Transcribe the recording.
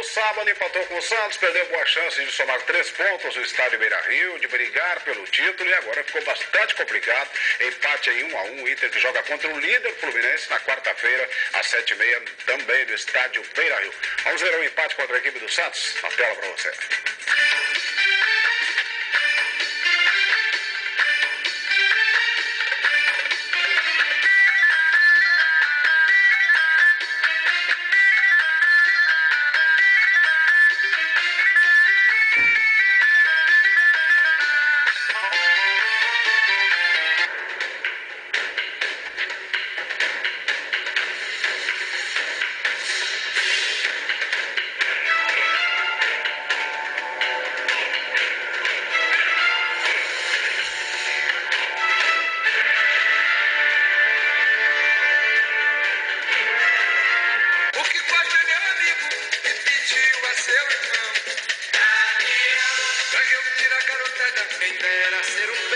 sábado empatou com o Santos, perdeu boa chance de somar 3 pontos no estádio Beira-Rio, de brigar pelo título, e agora ficou bastante complicado. Empate em 1-1, o Inter que joga contra o líder Fluminense na quarta-feira, às 7h30, também no estádio Beira-Rio. Vamos ver o empate contra a equipe do Santos? Na tela para você. Quem dera ser um